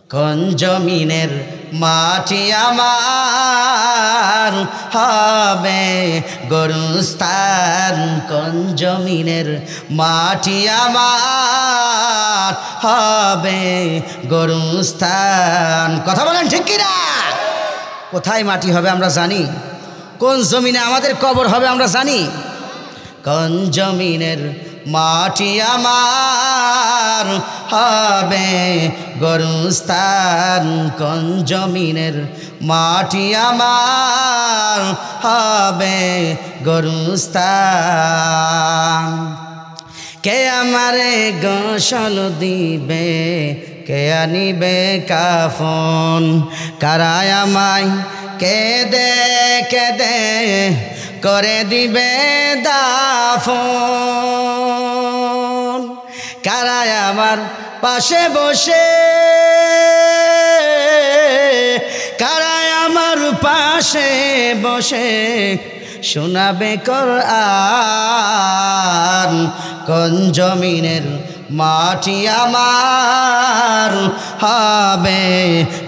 কোন জমিনের মাটি আমার হবে গরুস্থান, কোন জমিনের মাটি আমার হবে গরুস্থান। কথা বলেন ঠিক কিনা? কোথায় মাটি হবে আমরা জানি, কোন জমিনে আমাদের কবর হবে আমরা জানি। কোন জমিনের মাটি আমার হবে গরুস্থান, কোন জমিনের মাটি আমার হবে গরুস্থান। কে আমারে গোসল দিবে, কে আনিবে কাফন, কারায় আমায় কেদে কেদে করে দিবে দাফন, কারায় আমার পাশে বসে, কারায় আমার পাশে বসে শোনাবে কোরআন। কোন জমিনের মাটি আমার হবে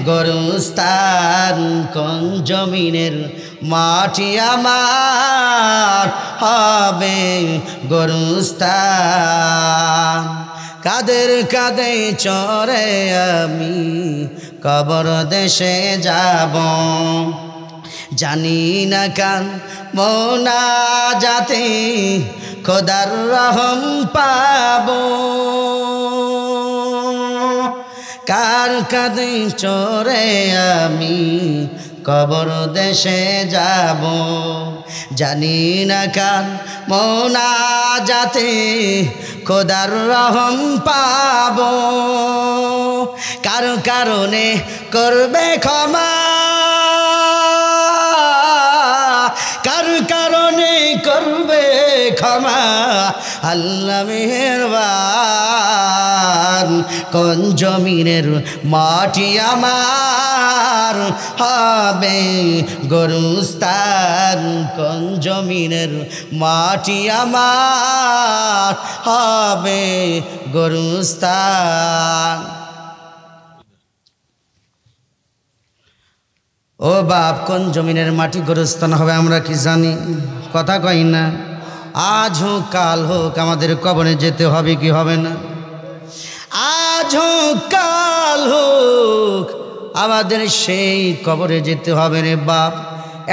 গরুস্থান, কোন জমিনের মাটি আমার হবে গরুস্থান। কাদের কাঁধে চড়ে আমি কবর দেশে যাব, জানি না কান মোনাজাতে খোদার রহম পাবো। কার কাঁধে চড়ে আমি কবর দেশে যাব, জানি না কার মোনাজাতে খোদার রহম পাবো। কার কারণে করবে ক্ষমা, কার কারণে করবে ক্ষমা আল্লাহ মেহেরবান। কোন জমিনের মাটি আমার হবে গরুস্থান, কোন জমিনের মাটি আমার হবে গরুস্থান। ও বাপ, কোন জমিনের মাটি গরুস্থান হবে আমরা কি জানি? কথা কই না। আজ হোক কাল হোক আমাদের কবরে যেতে হবে কি হবে না? আজ হোক কাল হোক আমাদের সেই কবরে যেতে হবে রে বাপ।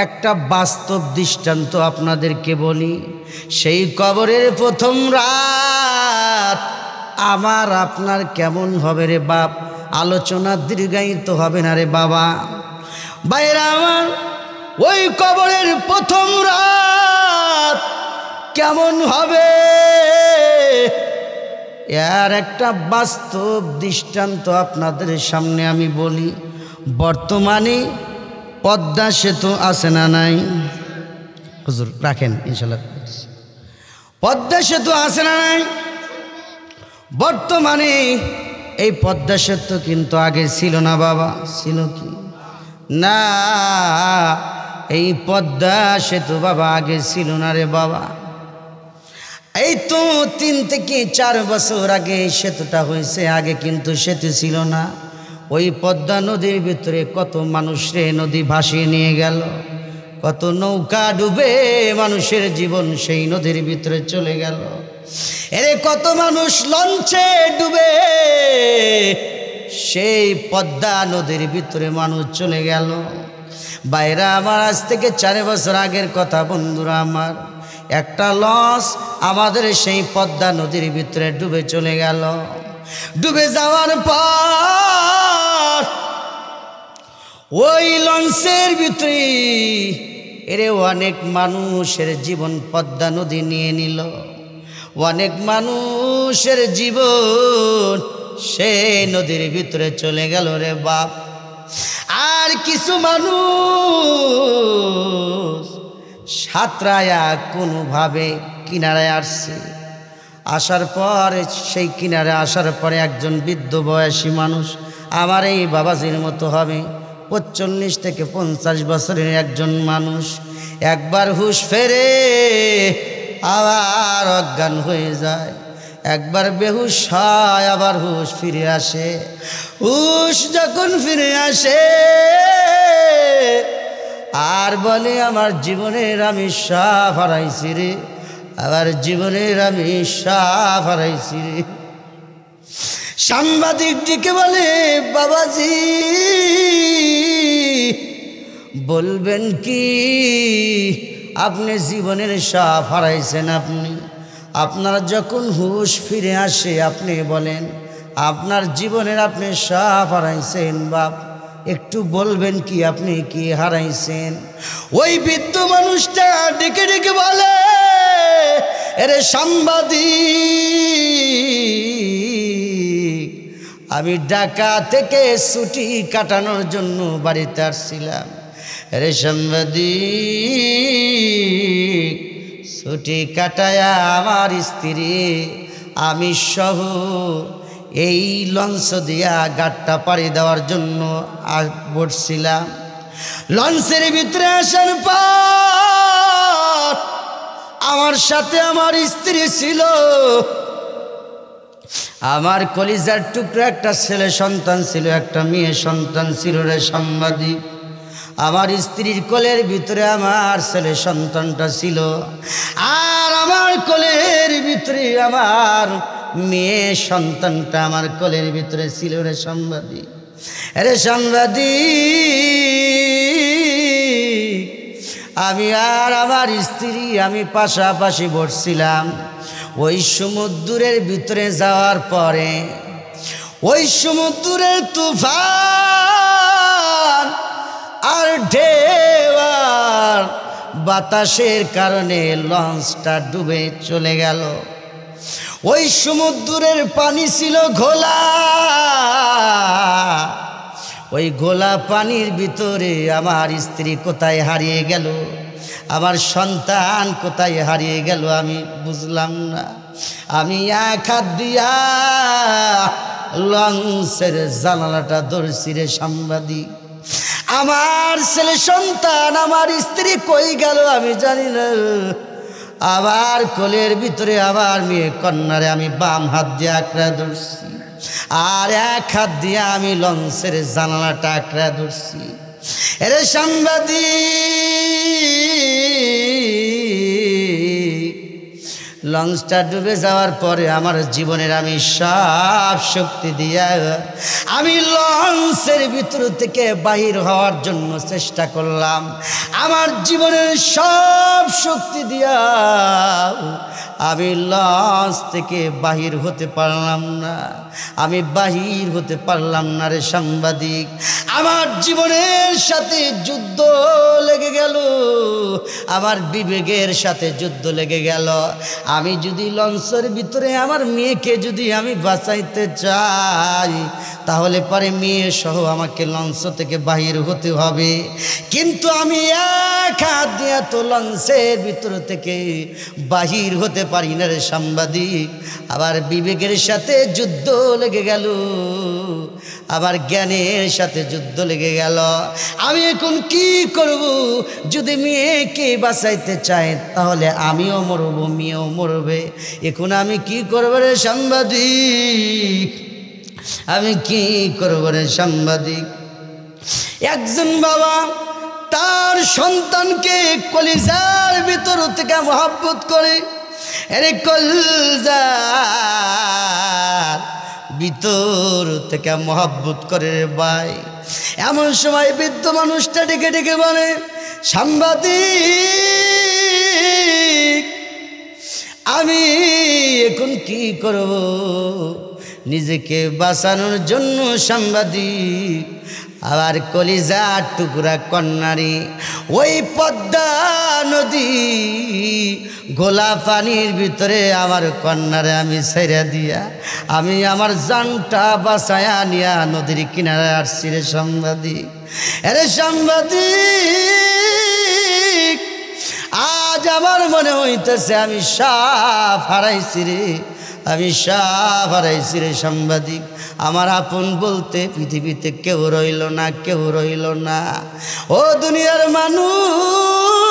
একটা বাস্তব দৃষ্টান্ত আপনাদেরকে বলি। সেই কবরের প্রথম রাত আমার আপনার কেমন হবে রে বাপ? আলোচনা দীর্ঘায়িত হবে না রে বাবা। বাইরে আমার ওই কবরের প্রথম রাত কেমন হবে এর একটা বাস্তব দৃষ্টান্ত আপনাদের সামনে আমি বলি। বর্তমানে পদ্মা সেতু আছে না নাই? হুজুর রাখেন ইনশাল্লাহ। পদ্মা সেতু আছে না নাই? বর্তমানে এই পদ্মা সেতু কিন্তু আগে ছিল না বাবা। ছিল কি না? এই পদ্মা সেতু বাবা আগে ছিল না রে বাবা। এই তো 3 থেকে 4 বছর আগে এই সেতুটা হয়েছে, আগে কিন্তু সেতু ছিল না। ওই পদ্মা নদীর ভিতরে কত মানুষরে নদী ভাসিয়ে নিয়ে গেল, কত নৌকা ডুবে মানুষের জীবন সেই নদীর ভিতরে চলে গেল। এরে কত মানুষ লঞ্চে ডুবে সেই পদ্মা নদীর ভিতরে মানুষ চলে গেল। বাইরে আমার আজ থেকে 4 বছর আগের কথা বন্ধুরা আমার, একটা লঞ্চ আমাদের সেই পদ্মা নদীর ভিতরে ডুবে চলে গেল। ডুবে যাওয়ার পর ওই লঞ্চের ভিতরে এরে অনেক মানুষের জীবন পদ্মা নদী নিয়ে নিল। অনেক মানুষের জীবন সেই নদীর ভিতরে চলে গেল রে বাপ। আর কিছু মানুষ সাঁতরায়া কোনোভাবে কিনারায় আসছে। আসার পর সেই কিনারে আসার পরে একজন বৃদ্ধ বয়সী মানুষ, আমার এই বাবাজির মতো হবে, 45 থেকে 50 বছরের একজন মানুষ, একবার হুঁশ ফেরে আবার অজ্ঞান হয়ে যায়। একবার বেহুশ হয় আবার হুশ ফিরে আসে। হুশ যখন ফিরে আসে আর বলে আমার জীবনের আমি সব হারাইছি রে, আবার জীবনের আমি সব হারাইছি রে। সাংবাদিক ডেকে বলে বাবাজি বলবেন কি আপনি জীবনের সব হারাইছেন? আপনার যখন হুশ ফিরে আসে আপনি বলেন আপনার জীবনের আপনি সব হারাইছেন। বাপ একটু বলবেন কি আপনি কি হারাইছেন? ওই বৃদ্ধ মানুষটা ডেকে ডেকে বলে এরে সাংবাদিক, আমি ঢাকা থেকে ছুটি কাটানোর জন্য বাড়িতে আসছিলাম। রে সাংবাদিক, ছুটি কাটায়া আমার স্ত্রী আমি সহ এই লঞ্চ দিয়া ঘাটটা পাড়ি দেওয়ার জন্য বসছিলাম। লঞ্চের ভিতরে আসার পর আমার সাথে আমার স্ত্রী ছিল, আমার কলিজার টুকরা একটা ছেলে সন্তান ছিল, একটা মেয়ে সন্তান ছিল। রে সাংবাদিক, আমার স্ত্রীর কোলের ভিতরে আমার ছেলে সন্তানটা ছিল, আর আমার কোলের ভিতরে আমার মেয়ে সন্তানটা আমার কোলের ভিতরে ছিল। রে সাংবাদিক, রে সাংবাদিক, আমি আর আমার স্ত্রী আমি পাশাপাশি বসছিলাম। ওই সমুদ্রের ভিতরে যাওয়ার পরে ওই সমুদ্রের তুফান আর ঢেউ আর বাতাসের কারণে লঞ্চটা ডুবে চলে গেল। ওই সমুদ্রের পানি ছিল ঘোলা, ওই ঘোলা পানির ভিতরে আমার স্ত্রী কোথায় হারিয়ে গেল, আমার সন্তান কোথায় হারিয়ে গেল আমি বুঝলাম না। আমি এক হাত দিয়া লঞ্চের জানালাটা ধরছি। রে সাংবাদিক, আমার ছেলে সন্তান আমার স্ত্রী কই গেল আমি জানি না। আবার কোলের ভিতরে আবার মেয়ে কন্যারে আমি বাম হাত দিয়ে আঁকড়া ধরছি, আর এক হাত দিয়ে আমি লঞ্চের জানালাটা আঁকড়া ধরছি। এরে সাংবাদিক, লঞ্চটা ডুবে যাওয়ার পরে আমার জীবনের আমি সব শক্তি দিয়া আমি লঞ্চের ভিতর থেকে বাহির হওয়ার জন্য চেষ্টা করলাম। আমার জীবনের সব শক্তি দিয়া আমি লঞ্চ থেকে বাহির হতে পারলাম না, আমি বাহির হতে পারলাম না। রে সাংবাদিক, আমার জীবনের সাথে যুদ্ধ লেগে গেল, আমার বিবেকের সাথে যুদ্ধ লেগে গেল। আমি যদি লঞ্চের ভিতরে আমার মেয়েকে যদি আমি বাঁচাইতে চাই তাহলে পরে মেয়ে সহ আমাকে লঞ্চ থেকে বাহির হতে হবে, কিন্তু আমি এক হাত দিয়ে তো লঞ্চের ভিতর থেকে বাহির হতে পারি না। রে সাংবাদিক, আবার বিবেকের সাথে যুদ্ধ লেগে গেল, আবার জ্ঞানের সাথে যুদ্ধ লেগে গেল। আমি এখন কি করব? যদি মেয়েকে বাঁচাইতে চাই তাহলে আমিও মরব, মেয়েও মরবে। এখন আমি কি করব? রে সাংবাদিক, আমি কি করব? রে সাংবাদিক, একজন বাবা তার সন্তানকে কলিজার ভিতর থেকে মহব্বত করে, আরে কলিজার ভিতর থেকে মহব্বত করে রে ভাই। এমন সময় বৃদ্ধ মানুষটা ডেকে ডেকে বলে সাংবাদিক, আমি এখন কি করব নিজেকে বাঁচানোর জন্য? সাংবাদিক, আবার কলিজার টুকরা কন্যারি ওই পদ্মা নদী গোলা পানির ভিতরে আমার কন্যারে আমি ছেড়ে দিয়া আমি আমার জানটা বাঁচায়া নিয়া নদীর কিনারে আসছি। রে সাংবাদিক, আরে সাংবাদিক, আজ আমার মনে হইতেছে আমি সব হারাইছি রে, আমি সব হারাইছি রে সাংবাদিক। আমার আপন বলতে পৃথিবীতে কেউ রইল না, কেউ রইল না। ও দুনিয়ার মানুষ,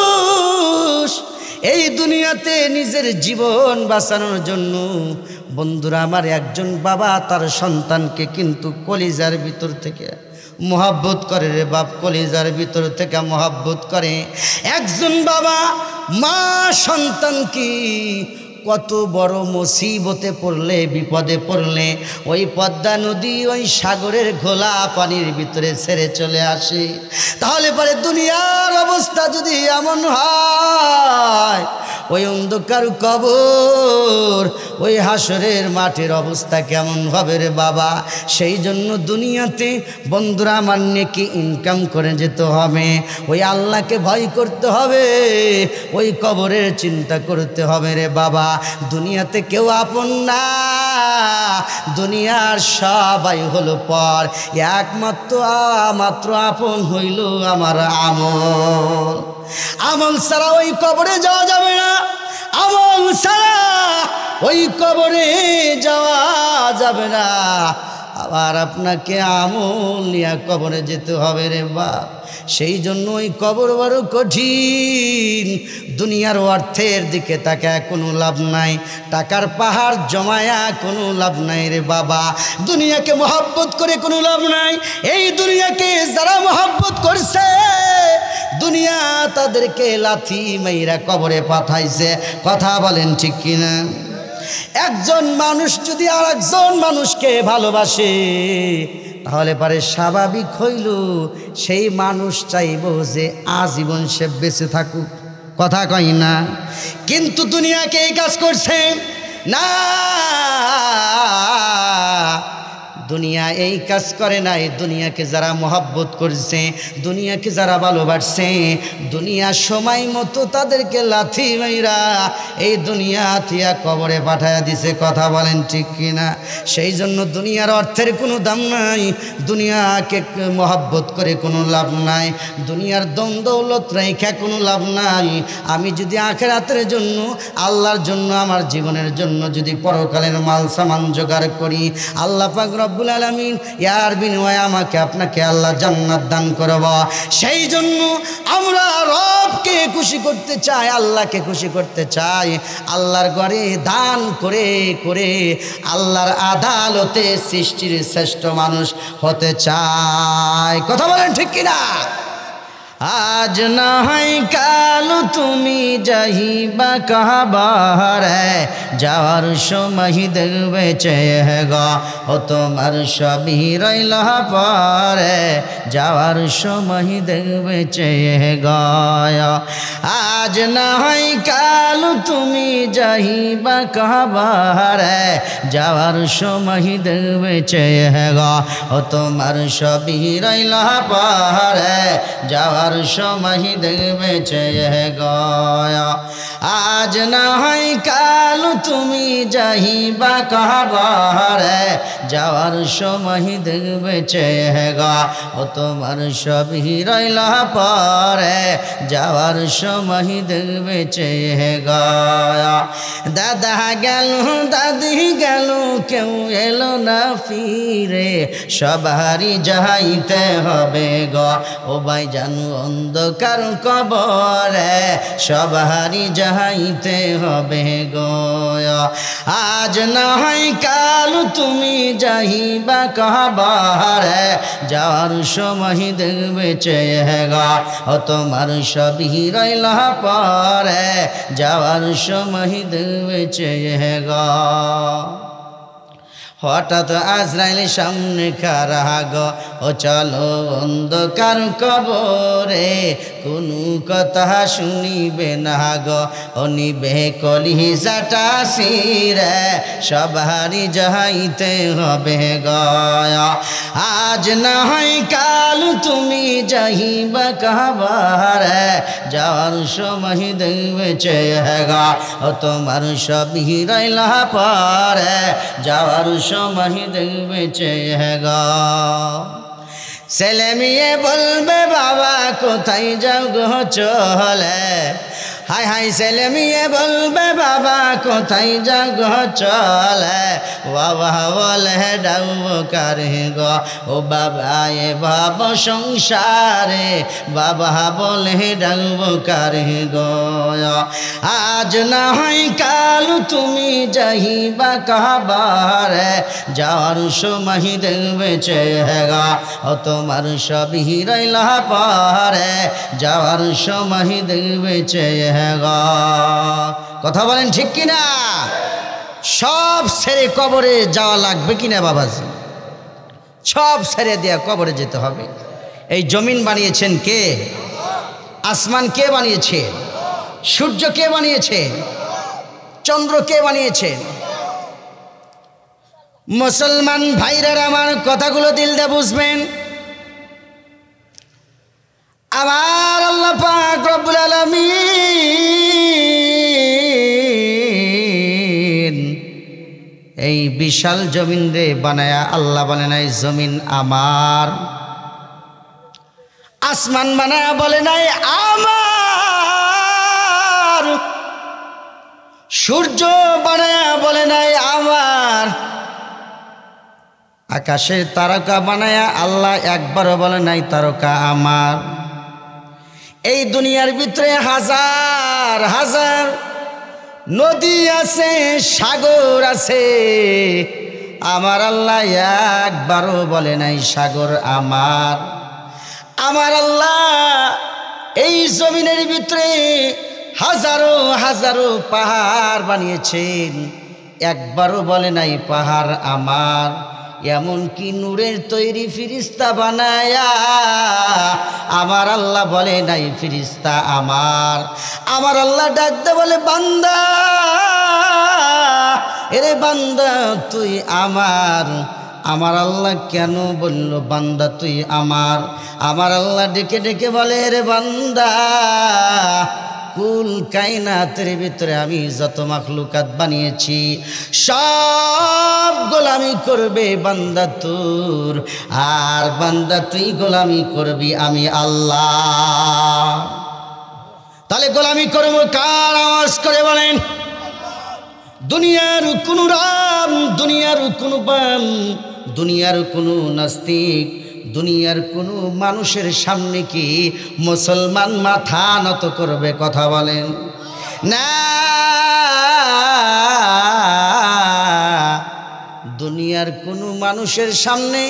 এই দুনিয়াতে নিজের জীবন বাঁচানোর জন্য বন্ধুরা আমার, একজন বাবা তার সন্তানকে কিন্তু কলিজার ভিতর থেকে মোহাব্বত করে রে বাপ, কলিজার ভিতর থেকে মোহাব্বত করে। একজন বাবা মা সন্তানকে কত বড় মুসিবতে পড়লে, বিপদে পড়লে ওই পদ্মা নদী, ওই সাগরের ঘোলা পানির ভিতরে ছেড়ে চলে আসে। তাহলে পরে দুনিয়ার অবস্থা যদি এমন হয়, ওই অন্ধকার কবর, ওই হাসরের মাঠের অবস্থা কেমন হবে রে বাবা। সেই জন্য দুনিয়াতে বন্ধুরা আমার নেকি ইনকাম করে যেতে হবে, ওই আল্লাহকে ভয় করতে হবে, ওই কবরের চিন্তা করতে হবে রে বাবা। দুনিয়াতে কেউ আপন না, দুনিয়ার সবাই হলো পর, একমাত্র আপন হইল আমার আমল। আমল ছাড়া ওই কবরে যাওয়া যাবে না, আমল ছাড়া ওই কবরে যাওয়া যাবে না। আবার আপনাকে আমল নিয়ে কবরে যেতে হবে রে বাপ। সেই জন্য ওই কবর বড় কঠিন। দুনিয়ার অর্থের দিকে তাকায় কোনো লাভ নাই, টাকার পাহাড় জমায়া কোনো লাভ নাই রে বাবা। দুনিয়াকে মহব্বত করে কোনো লাভ নাই। এই দুনিয়াকে যারা মহব্বত করছে, দুনিয়া তাদেরকে লাথি মাইরা কবরে পাঠাইছে। কথা বলেন ঠিক কিনা? একজন মানুষ যদি আর একজন মানুষকে ভালোবাসে, তাহলে পারে স্বাভাবিক হইল সেই মানুষ চাইব যে আজীবন সে বেঁচে থাকুক। কথা কই না? কিন্তু দুনিয়াকে এই কাজ করছে না, দুনিয়া এই কাজ করে নাই। দুনিয়াকে যারা মহব্বত করছে, দুনিয়াকে যারা ভালোবাসছে, দুনিয়া সময় মতো তাদেরকে লাথি মাইরা এই দুনিয়া থিয়া কবরে পাঠায়া দিছে। কথা বলেন ঠিক কিনা? সেই জন্য দুনিয়ার অর্থের কোনো দাম নাই, দুনিয়াকে মহব্বত করে কোনো লাভ নাই, দুনিয়ার দম দৌলত রেখা কোনো লাভ নাই। আমি যদি আখিরাতের জন্য, আল্লাহর জন্য, আমার জীবনের জন্য যদি পরকালের মাল সামান জোগাড় করি, আল্লাহ পাক রব্বুল আলামিন ইয়ার বিনিময়ে আমাকে আপনাকে আল্লাহ জান্নাত দান করব। সেই জন্য আমরা রবকে খুশি করতে চাই, আল্লাহকে খুশি করতে চাই। আল্লাহর ঘরে দান করে করে আল্লাহর আদালতে সৃষ্টির শ্রেষ্ঠ মানুষ হতে চায়। কথা বলেন ঠিক কিনা? আজ না হয় কাল তুমি যাইবা কাবারে, যাওয়ার সময় দেখবে চেয়ে গো ও তোমার সবই রইল পরে, যাওয়ার সময় দেখবে চেয়ে গয়। আজ না হয় কাল তুমি যাইবা কাবারে, যাওয়ার সময় দেখবে চেয়ে গো ও তোমার সবই রইল পরে, যাওয়ার সময় দেখবে চেয়ে গয়া। আজ না হয় কাল তুমি যাইবা কাবারে, যাওয়ার সময় দেখবে চেয়ে গা ও তোমার সবই রইল পরে, যাওয়ার সময় দেখবে চেয়ে গয়া। দাদা গেল দাদি গেল কেউ এলো না ফিরে, সবারই যাইতে হবে গো ও ভাই জানু অন্ধকার কবরে, সবারই যাইতে হবে গো। আজ না হয় কাল তুমি যাইবা কাবারে, যাওয়ার সময় দেখবে চেয়ে গা ও তোমার সবই রইল পরে, যাওয়ার সময় দেখবে চেয়ে গা। হঠাৎ আজরাইল সামনে খারা গো ও চলো অন্ধকার কবরে, কোনো কথা শুনিবে না গো ও নিবে কলিজাটা শিরে, সবারই যাইতে হবে গয়া। আজ না হয় কাল তুমি যাইবা কাবারে, যাওয়ার সময় দেখবে চেয়ে গা ও তোমার সবই রইল পরে, যাওয়ার সময় দেখবে চেয়ে গা। ছেলে মেয়ে বলবে বাবা কোথায় যাও গো চলে, হায় হায় ছেলে মেয়ে বলবে বাবা কোথায় যাগ চলে, বাবা বলে ডাউকার গো ও বাবা এ ভাব সংসারে, বাবা বলে ডাউকার গো। আজ না হয় কাল তুমি যাইবা কাবারে, যাওয়ার সময় দেখবে চেহারা ও তোমার সবই রইলা পারে, যাওয়ার সময় দেখবে চেহারা। কথা বলেন ঠিক কিনা? সব ছেড়ে কবরে যাওয়া লাগবে কিনা বাবাজি? সব ছেড়ে দেয়া কবরে যেতে হবে। এই জমিন বানিয়েছেন কে? আসমান কে বানিয়েছে? সূর্য কে বানিয়েছে? চন্দ্র কে বানিয়েছে? মুসলমান ভাইরা আমার কথাগুলো দিল দিয়ে বুঝবেন। আমার আল্লাহ পাক রব্বুল আলামিন এই বিশাল জমিন রে বানায়া আল্লাহ বলে নাই জমিন আমার, আসমান বানায়া বলে নাই আমার, সূর্য বানায়া বলে নাই আমার, আকাশের তারকা বানায়া আল্লাহ একবারও বলে নাই তারকা আমার। এই দুনিয়ার ভিতরে হাজার হাজার নদী আছে, সাগর আছে, আমার আল্লাহ একবারও বলে নাই সাগর আমার। আমার আল্লাহ এই জমিনের ভিতরে হাজারো হাজারো পাহাড় বানিয়েছেন, একবারও বলে নাই পাহাড় আমার। এমনকি নূরের তৈরি ফিরিস্তা বানায়া আমার আল্লাহ বলে নাই ফিরিস্তা আমার। আমার আল্লাহ ডাকতে বলে বান্দা, এরে বান্দা তুই আমার। আমার আল্লাহ কেন বলল বান্দা তুই আমার? আমার আল্লাহ ডেকে ডেকে বলে রে বান্দা, কুল কায়নাতের ভিতরে আমি যত মাখলুকাত বানিয়েছি সব গোলামি করবে বান্দা তোর, আর বান্দা তুই গোলামি করবি আমি আল্লাহ। তাহলে গোলামি করবো কার? আওয়াজ করে বলেন। দুনিয়ার কোনো রাম, দুনিয়ার কোনো বাম, দুনিয়ার কোনো নাস্তিক, দুনিয়ার কোনো মানুষের সামনে কি মুসলমান মাথা নত করবে? কথা বলেন না। দুনিয়ার কোনো মানুষের সামনে,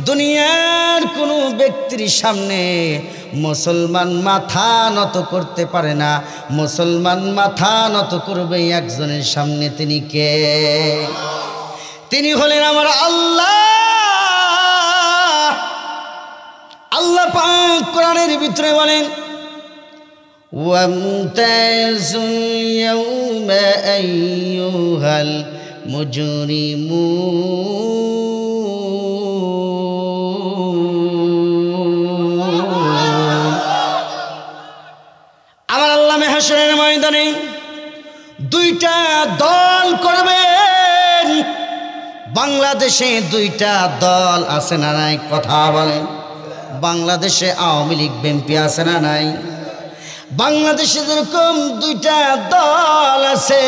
দুনিয়ার কোনো ব্যক্তির সামনে মুসলমান মাথা নত করতে পারে না। মুসলমান মাথা নত করবে একজনের সামনে, তিনি কে? তিনি হলেন আমার আল্লাহ। আল্লাহ পাক কোরআনের ভিতরে বলেন ওয়ামতাযুল ইয়াওমা আইয়ুহাল মুজরিমুন। আমার আল্লাহ মাহশরের ময়দানে দুইটা দল করবেন। বাংলাদেশে দুইটা দল আছে না নাই? কথা বলেন। বাংলাদেশে আওয়ামী লীগ বিএনপি আছে না নাই? বাংলাদেশে যেরকম দুইটা দল আছে,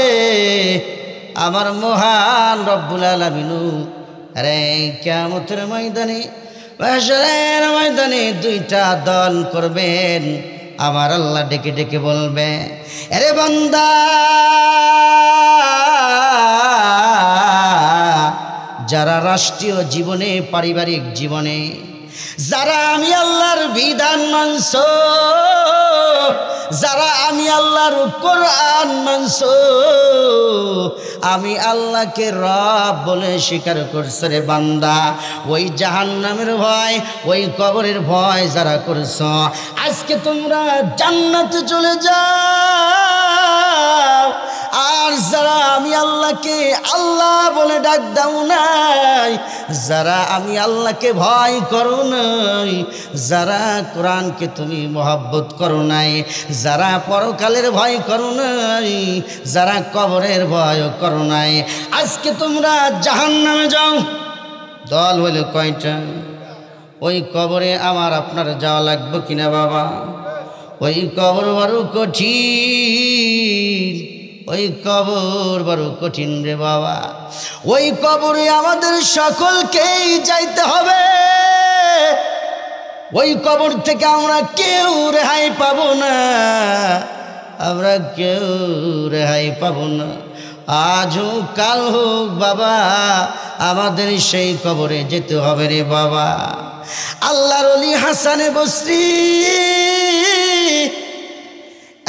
আমার মহান রব্বুল আলামিন আরে কিয়ামতের ময়দানে, মাহশরের ময়দানে দুইটা দল করবেন। আমার আল্লাহ ডেকে ডেকে বলবে, আরে বান্দা, যারা রাষ্ট্রীয় জীবনে, পারিবারিক জীবনে যারা আমি আল্লাহর বিধান মানছো, যারা আমি আল্লাহর কোরআন মানছো, আমি আল্লাহকে রব বলে স্বীকার করছে রে বান্দা, ওই জাহান্নামের ভয়, ওই কবরের ভয় যারা করছো, আজকে তোমরা জান্নাতে চলে যাও। আর যারা আমি আল্লাহকে আল্লাহ বলে ডাক দাও নাই, যারা আমি আল্লাহকে ভয় করো নাই, যারা কোরআনকে তুমি মহব্বত করো নাই, যারা পরকালের ভয় করো নাই, যারা কবরের ভয় করো নাই, আজকে তোমরা জাহান্নামে যাও। দল হইল কয়টা? ওই কবরে আমার আপনার যাওয়া লাগবে কিনা বাবা? ওই কবর বড় কঠিন, ওই কবর বড় কঠিন রে বাবা। ওই কবরে আমাদের সকলকেই যাইতে হবে। ওই কবর থেকে আমরা কেউ রেহাই পাবো না, আমরা কেউ রেহাই পাবো না। আজ হোক কাল হোক বাবা, আমাদের সেই কবরে যেতে হবে রে বাবা। আল্লাহর ওলি হাসানে বসরি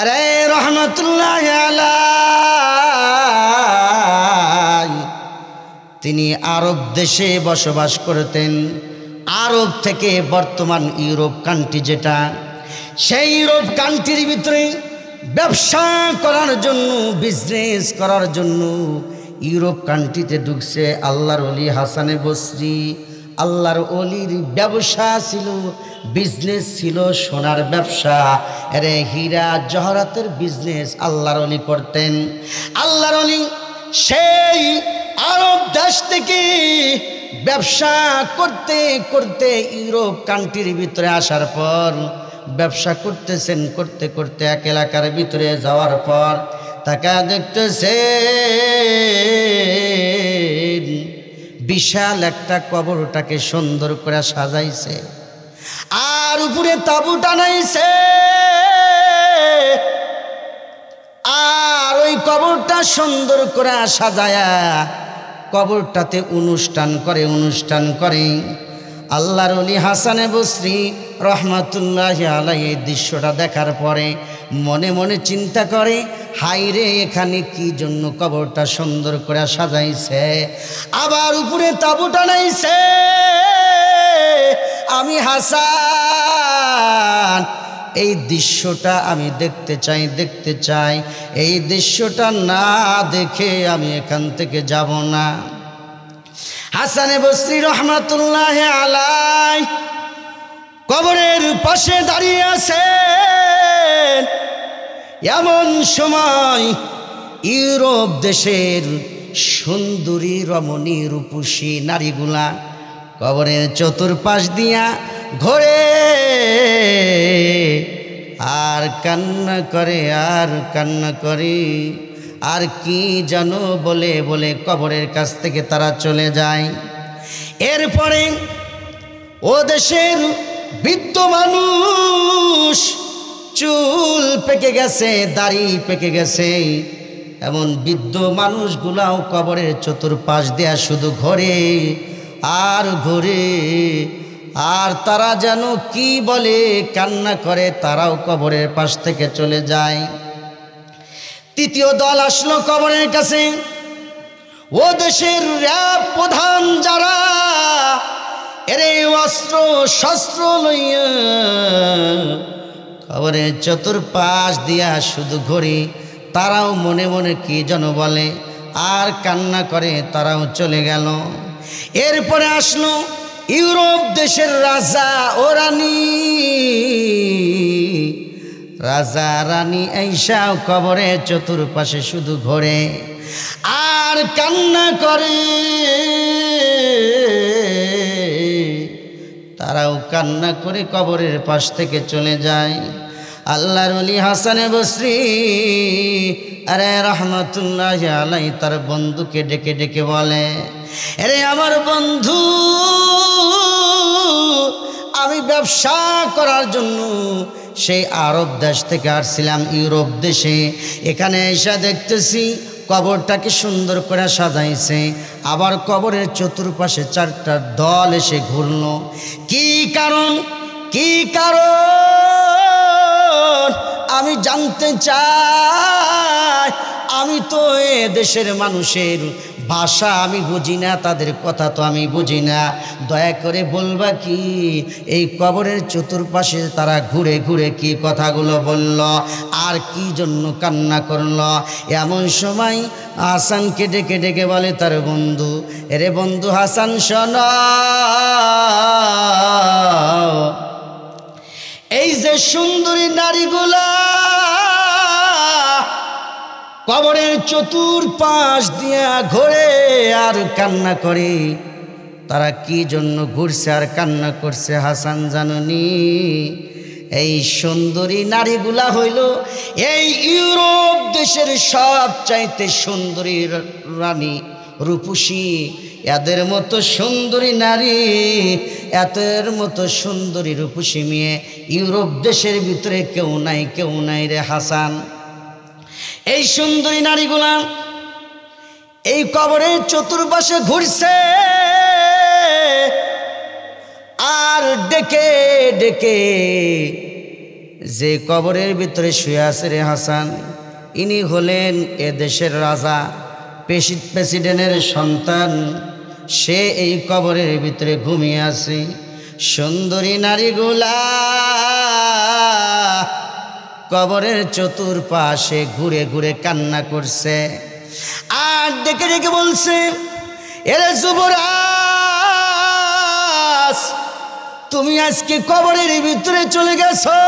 আরে রহমতুল্লাহ আলাইহি, তিনি আরব দেশে বসবাস করতেন। আরব থেকে বর্তমান ইউরোপ কান্ট্রি যেটা, সেই ইউরোপ কান্ট্রির ভিতরে ব্যবসা করার জন্য, বিজনেস করার জন্য ইউরোপ কান্ট্রিতে ঢুকছে আল্লাহর ওলি হাসানে বসরি। আল্লাহর ওলির ব্যবসা ছিল, বিজনেস ছিল সোনার ব্যবসা, আরে হীরা জহরাতের বিজনেস আল্লাহর ওলি করতেন। আল্লাহর ওলি সেই আরব দেশ থেকে ব্যবসা করতে করতে ইউরোপ কান্ট্রির ভিতরে আসার পর ব্যবসা করতেছেন, করতে করতে এক এলাকার ভিতরে যাওয়ার পর তাকে দেখতেছে বিশাল একটা কবরটাকে সুন্দর করে সাজাইছে, আর উপরে তাবু টানাইছে, আর ওই কবরটা সুন্দর করে সাজায়া কবরটাতে অনুষ্ঠান করে। আল্লাহর ওলি হাসানে বসরি রহমাতুল্লাহি আলাইহি এই দৃশ্যটা দেখার পরে মনে মনে চিন্তা করে, হাইরে এখানে কি জন্য কবরটা সুন্দর করে সাজাইছে, আবার উপরে তাবু টানাইছে। আমি হাসান এই দৃশ্যটা আমি দেখতে চাই, এই দৃশ্যটা না দেখে আমি এখান থেকে যাব না। হাসানে বসরি রহমাতুল্লাহি আলাইহি কবরের পাশে দাঁড়িয়ে আছেন। এমন সময় ইউরোপ দেশের সুন্দরী রমণী রূপসী নারীগুলা কবরের চতুর্পাশ দিয়া ঘোরে আর কান্না করে, আর কি জানো বলে বলে কবরের কাছ থেকে তারা চলে যায়। এরপরে ও দেশের বৃদ্ধ মানুষ, চুল পেকে গেছে, দাড়ি পেকে গেছে, এমন বৃদ্ধ মানুষগুলাও কবরের চতুর্পাশ দেয়া শুধু ঘোরে আর ঘোরে, আর তারা যেন কি বলে কান্না করে, তারাও কবরের পাশ থেকে চলে যায়। তৃতীয় দল আসলো কবরের কাছে। ও দেশের র্যাব প্রধান যারা, এরে অস্ত্র শস্ত্র লইয়া কবরের চতুর্পাশ দিয়া শুধু ঘুরে, তারাও মনে মনে কি যেন বলে আর কান্না করে, তারাও চলে গেল। এরপরে আসলো ইউরোপ দেশের রাজা ও রানী, রাজা রানী আইসাও কবরের চতুর্পাশে শুধু ঘোরে আর কান্না করে, তারাও কান্না করে কবরের পাশ থেকে চলে যায়। আল্লাহর ওলি হাসানে বসরি আরে রহমতুল্লাহি আলাইহি তার বন্ধুকে ডেকে ডেকে বলে, আরে আমার বন্ধু, আমি ব্যবসা করার জন্য সেই আরব দেশ থেকে আসছিলাম ইউরোপ দেশে, এখানে এসে দেখতেছি কবরটাকে সুন্দর করে সাজাইছে, আবার কবরের চতুর্পাশে চারটা দল এসে ঘুরল। কি কারণ আমি জানতে চাই। আমি তো এ দেশের মানুষের ভাষা আমি বুঝি না, তাদের কথা তো আমি বুঝি না, দয়া করে বলবা কি এই কবরের চতুর্পাশে তারা ঘুরে ঘুরে কি কথাগুলো বলল আর কি জন্য কান্না করল। এমন সময় হাসানকে ডেকে ডেকে বলে তার বন্ধু, এরে বন্ধু হাসান শোন, এই যে সুন্দরী নারীগুলা কবরের চতুর্পাশ দিয়া ঘোরে আর কান্না করে, তারা কি জন্য ঘুরছে আর কান্না করছে হাসান জাননি? এই সুন্দরী নারীগুলা হইল এই ইউরোপ দেশের সবচাইতে সুন্দরী রানী, রূপসী। এদের মতো সুন্দরী নারী, এদের মতো সুন্দরী রূপসী মেয়ে ইউরোপ দেশের ভিতরে কেউ নাই, কেউ নাই রে হাসান। এই সুন্দরী নারীগুলা এই কবরের চতুর্পাশে ঘুরছে আর ডেকে ডেকে, যে কবরের ভিতরে শুয়ে আছে রে হাসান, ইনি হলেন এ দেশের রাজা, প্রেসিডেন্টের সন্তান। সে এই কবরের ভিতরে ঘুমিয়ে আছে। সুন্দরী নারীগুলা কবরের চতুর্পাশে ঘুরে ঘুরে কান্না করছে আর ডেকে ডেকে বলছে, এরে যুবরাজ, তুমি আজকে কবরের ভিতরে চলে গেছো।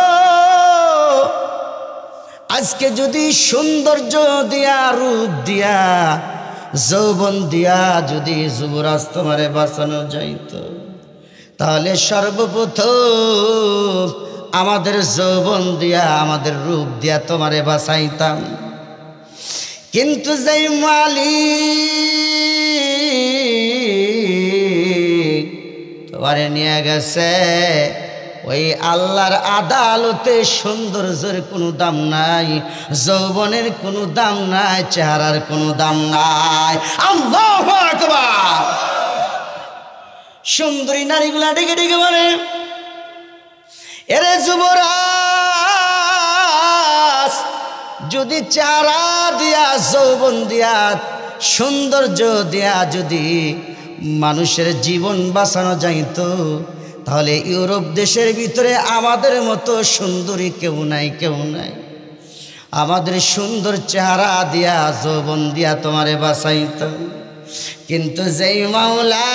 আজকে যদি সৌন্দর্য দিয়া, রূপ দিয়া, যৌবন দিয়া যদি যুবরাজ তোমারে বাঁচানো যাইত, তাহলে সর্বপ্রথম আমাদের যৌবন দিয়া, আমাদের রূপ দিয়া তোমারে বাঁচাইতাম। কিন্তু যেই মালিক তোমারে নিয়ে গেছে, ওই আল্লাহর আদালতে সৌন্দর্যের কোনো দাম নাই, যৌবনের কোনো দাম নাই, চেহারার কোনো দাম নাই। আল্লাহু আকবার। সুন্দরী নারীগুলা ডেকে ডেকে বলে, এরে যুবরাজ, যদি চেহারা দিয়া, যৌবন দিয়া, সৌন্দর্য দিয়া যদি মানুষের জীবন বাঁচানো যাইত, তাহলে ইউরোপ দেশের ভিতরে আমাদের মতো সুন্দরী কেউ নাই, কেউ নাই। আমাদের সুন্দর চেহারা দিয়া, যৌবন দিয়া তোমারে বাঁচাইতাম। কিন্তু যেই মাওলা,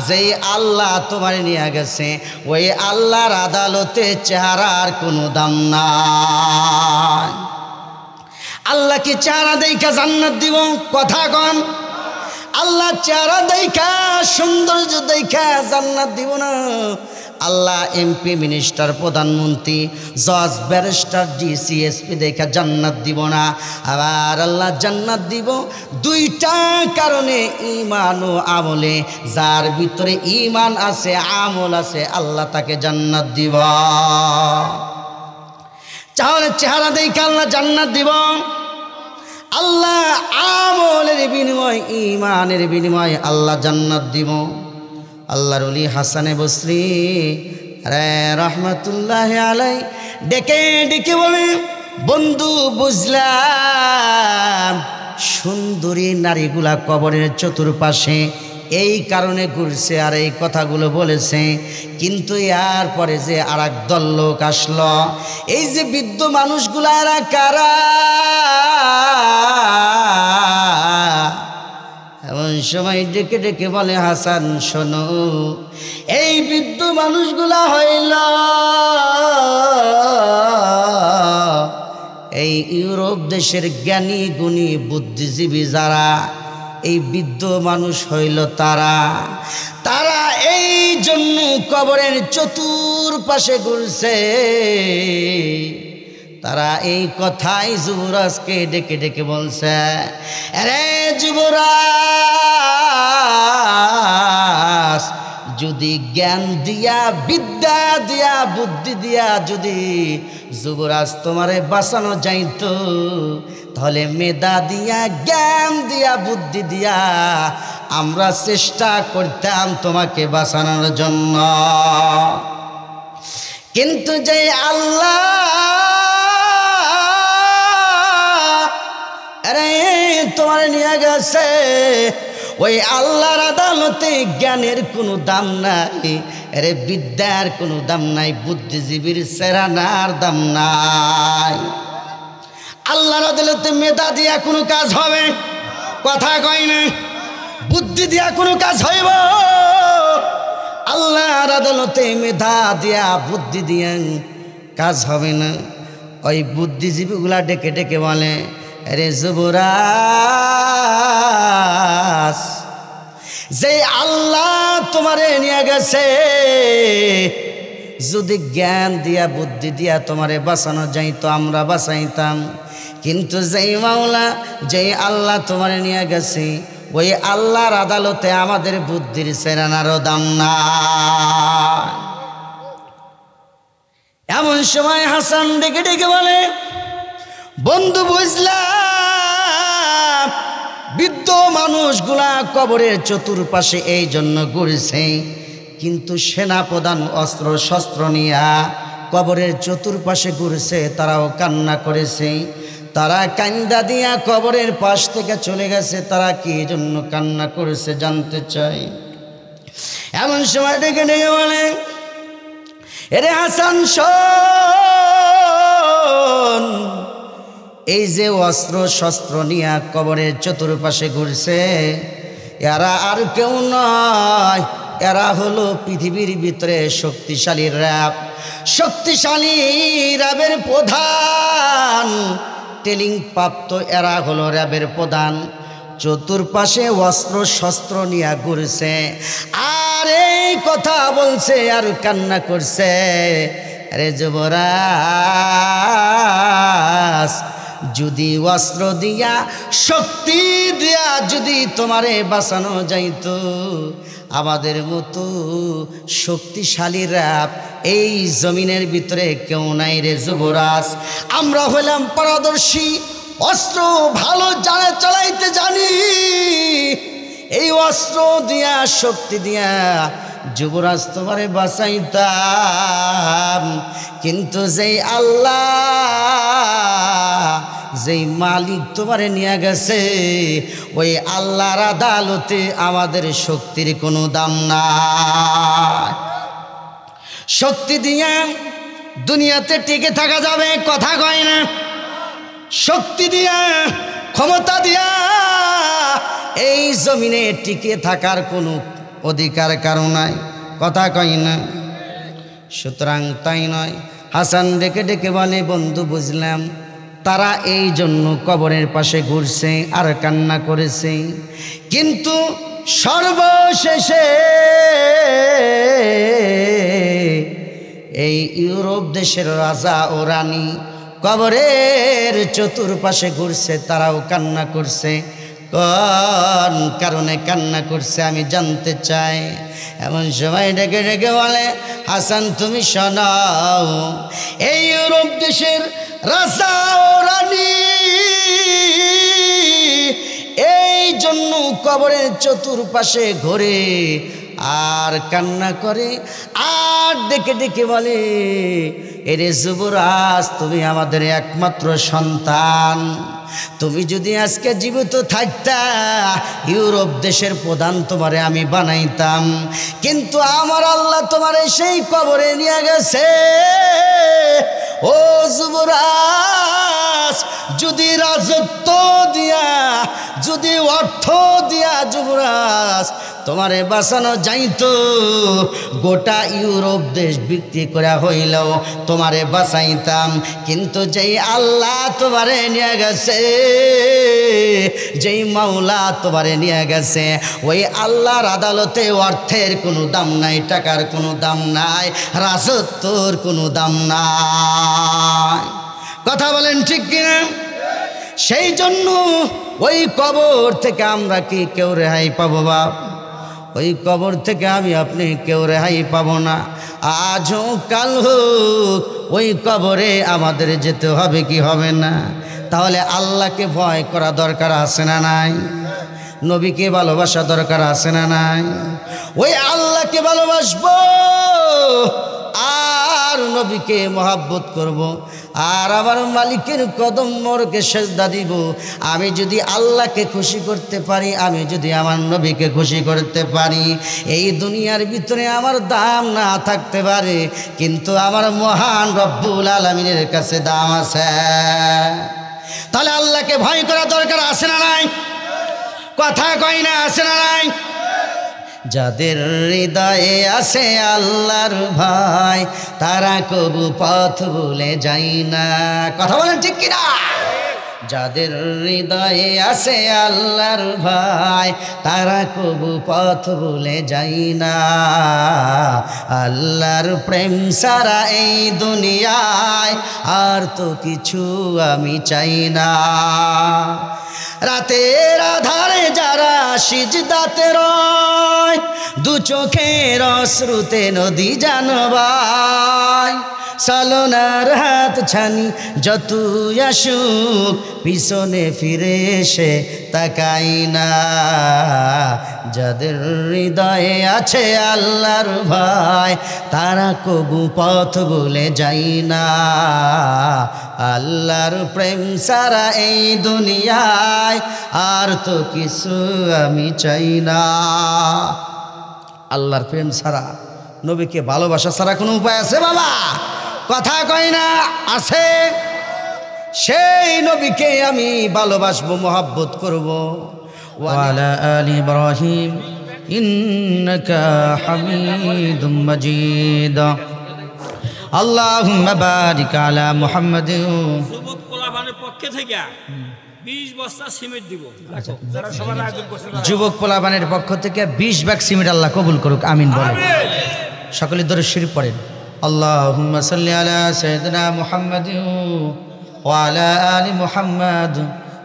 যেই আল্লাহ তোমারে নিয়ে গেছে, ওই আল্লাহর আদালতে চেহারার কোনো দাম নাই। আল্লাহ কি চেহারা দেখা জান্নাত দিব? কথা কন। আল্লাহ চেহারা দেখা, সৌন্দর্য দেখা জান্নাত দিব না। আল্লাহ এমপি, মিনিস্টার, প্রধানমন্ত্রী, জজ, ব্যারিস্টার, ডিসি, এসপি দেখা জান্নাত দিব না। আবার আল্লাহ জান্নাত দিব দুইটা কারণে, ঈমান ও আমলে। যার ভিতরে ঈমান আছে, আমল আছে, আল্লাহ তাকে জান্নাত দিব। তাহলে চেহারা দেখা আল্লাহ জান্নাত দিব। আল্লাহ আমলের বিনিময়, ঈমানের বিনিময় আল্লাহ জান্নাত দিব। আল্লাহর ওলি হাসানে বসরি রহমাতুল্লাহ আলাই ডেকে ডেকে বলে, বন্ধু বুঝলাম সুন্দরী নারীগুলা কবরের চতুর্পাশে এই কারণে ঘুরছে আর এই কথাগুলো বলেছে। কিন্তু এর পরে যে আর এক দল লোক আসলো, এই যে বৃদ্ধ মানুষগুলা এরা কারা? এমন সময় ডেকে ডেকে বলে, হাসান শোনো, এই বৃদ্ধ মানুষগুলা হইল এই ইউরোপ দেশের জ্ঞানী গুণী বুদ্ধিজীবী যারা, এই বৃদ্ধ মানুষ হইল তারা। তারা এই জন্য কবরের চতুর্পাশে ঘুরছে। তারা এই কথাই যুবরাজকে ডেকে ডেকে বলছে, আরে যুবরাজ, যদি জ্ঞান দিয়া, বিদ্যা দিয়া, বুদ্ধি দিয়া যদি যুবরাজ তোমারে বাঁচানো যাইত, তাহলে মেধা দিয়া, জ্ঞান দিয়া, বুদ্ধি দিয়া আমরা চেষ্টা করতাম তোমাকে বাঁচানোর জন্য। কিন্তু যে আল্লাহ তোমার নিয়ে গেছে, ওই আল্লাহর আদালতে জ্ঞানের কোনো দাম নাই, আরে বিদ্যার কোনো দাম নাই, বুদ্ধিজীবীর চেহারার দাম নাই। আল্লাহর আদালতে মেধা দিয়া কোনো কাজ হবে? কথা কয় না। বুদ্ধি দিয়া কোনো কাজ হইব? আল্লাহর আদালতে মেধা দিয়া, বুদ্ধি দিয়া কাজ হবে না। ওই বুদ্ধিজীবীগুলা ডেকে ডেকে বলে, আরে যুবরাজ, যে আল্লাহ তোমারে নিয়ে গেছে, যদি জ্ঞান দিয়া বুদ্ধি দিয়া তোমারে বাঁচানো যাইতো আমরা বাঁচাইতাম, কিন্তু যেই মাওলা যেই আল্লাহ তোমারে নিয়ে গেছে ওই আল্লাহর আদালতে আমাদের বুদ্ধির সেরানারও দাম না। এমন সময় হাসান ডেকে ডেকে বলে, বন্ধু বুঝলাম বৃদ্ধ মানুষগুলা কবরের চতুর্পাশে এই জন্য ঘুরছে, কিন্তু সেনাপ্রধান অস্ত্র শস্ত্র নিয়া কবরের চতুর্পাশে ঘুরছে, তারাও কান্না করেছে। তারা কান্দা দিয়া কবরের পাশ থেকে চলে গেছে, তারা কি জন্য কান্না করেছে জানতে চাই। এমন সময় ডেকে ডেকে বলে, এরে হাসান শোন, এই যে অস্ত্র শস্ত্র নিয়ে কবরের চতুর্পাশে ঘুরছে এরা আর কেউ নয়, এরা হলো পৃথিবীর ভিতরে শক্তিশালী র্যাব, শক্তিশালী র্যাবের প্রধান, ট্রেনিং প্রাপ্ত এরা হলো র্যাবের প্রধান। চতুর্পাশে অস্ত্র শস্ত্র নিয়ে ঘুরছে আর এই কথা বলছে আর কান্না করছে। আরে যুবরাজ, যদি অস্ত্র দিয়া শক্তি দিয়া যদি তোমারে বাঁচানো যাইতো, আমাদের মতো শক্তিশালী র্যাব এই জমিনের ভিতরে কেউ নাই রে যুবরাজ। আমরা হলাম পারদর্শী, অস্ত্র ভালো জানে চালাইতে জানি, এই অস্ত্র দিয়া শক্তি দিয়া যুবরাজ তোমারে বাঁচাইতাম, কিন্তু যেই আল্লাহ যেই মালিক তোমারে নিয়ে গেছে ওই আল্লাহর আদালতে আমাদের শক্তির কোনো দাম নাই। শক্তি দিয়া দুনিয়াতে টিকে থাকা যাবে, কথা কয় না। শক্তি দিয়া ক্ষমতা দিয়া এই জমিনে টিকে থাকার কোনো অধিকার কারো নাই, কথা কয় না। সুতরাং তাই নয়, হাসান ডেকে ডেকে বলে, বন্ধু বুঝলাম তারা এই জন্য কবরের পাশে ঘুরছে আর কান্না করেছে, কিন্তু সর্বশেষে এই ইউরোপ দেশের রাজা ও রানী কবরের চতুর্পাশে ঘুরছে, তারাও কান্না করছে। কোন কারণে কান্না করছে আমি জানতে চাই। এমন সময় ডেকে ডেকে বলে, হাসান তুমি শোনাও, এই ইউরোপ দেশের রাজা ও রানী এই জন্য কবরের চতুর্পাশে ঘোরে আর কান্না করে আর ডেকে ডেকে বলে, এরে যুবরাজ তুমি আমাদের একমাত্র সন্তান, তুমি যদি আজকে জীবিত থাকতা ইউরোপ দেশের প্রধান তোমারে আমি বানাইতাম, কিন্তু আমার আল্লাহ তোমারে সেই কবরে নিয়ে গেছে। ও যুবরাজ, যদি রাজত্ব দিয়া যদি অর্থ দিয়া যুবরাজ তোমারে বাঁচানো যাইতো, গোটা ইউরোপ দেশ বিক্রি করা হইলেও তোমারে বাঁচাইতাম, কিন্তু যেই আল্লাহ তোমারে নিয়ে গেছে, যেই মাওলা তোমারে নিয়ে গেছে, ওই আল্লাহর আদালতে অর্থের কোনো দাম নাই, টাকার কোনো দাম নাই, রাজত্বর কোনো দাম নাই। কথা বলেন ঠিক কিনা? সেই জন্য ওই কবর থেকে আমরা কি কেউ রেহাই পাবো বাপ? ওই কবর থেকে আমি আপনি কেউ রেহাই পাবো না। আজ হোক কাল হোক ওই কবরে আমাদের যেতে হবে কি হবে না? তাহলে আল্লাহকে ভয় করা দরকার আছে না নাই? নবীকে ভালোবাসা দরকার আছে না নাই? ওই আল্লাহকে ভালোবাসবো আর নবীকে মহাব্বত করব আর আমার মালিকের কদম মোরকে সেজদা দিব। আমি যদি আল্লাহকে খুশি করতে পারি, আমি যদি আমার নবীকে খুশি করতে পারি, এই দুনিয়ার ভিতরে আমার দাম না থাকতে পারে, কিন্তু আমার মহান রব্বুল আলামিনের কাছে দাম আছে। তাহলে আল্লাহকে ভয় করা দরকার আছে না নাই? কথা কয় না, আছে না নাই? যাদের হৃদয়ে আছে আল্লাহর ভয়, তারা কবু পথ ভুলে যায় না। কথা বলেন ঠিক কিনা? যাদের হৃদয়ে আছে আল্লাহর ভয় তারা কবু পথ ভুলে যায় না। আল্লাহর প্রেম সারা এই দুনিয়ায় আর তো কিছু আমি চাই না। রাতের আধারে যারা সিজদাতে রয় দু চোখের অশ্রুতে নদী জানবায় সালনার হাত ছানি যতই আসুক পিছনে ফিরে এসে তাকাই না। যাদের হৃদয়ে আছে আল্লাহর ভয় তারা কবু পথ ভুলে যায় না। আল্লাহর প্রেম সারা এই দুনিয়ায় আর তো কিছু আমি চাই না। আল্লাহর প্রেম ছাড়া নবীকে ভালোবাসা ছাড়া কোনো উপায় আছে বাবা? কথা কয় না? আছে। সেই নবীকে আমি ভালোবাসবো, মোহাব্বত করব। ওয়ালা আলি ইব্রাহিম ইন্নাকা হামিদুম মাজিদ। আল্লাহুম্মা বারিক আলা মুহাম্মাদিন। যুবক পোলাপানের পক্ষ থেকে 20 বস্তা সিমেন্ট দিব। যুবক পোলাপানের পক্ষ থেকে 20 ব্যাগ সিমেন্ট আল্লাহ কবুল করুক, আমিন বলেন। সকলে দরুদ শরীফ পড়েন। আল্লাহুম্মা সাল্লি আলা সাইয়্যিদিনা মুহাম্মাদিন ওয়া আলা আলি মুহাম্মাদ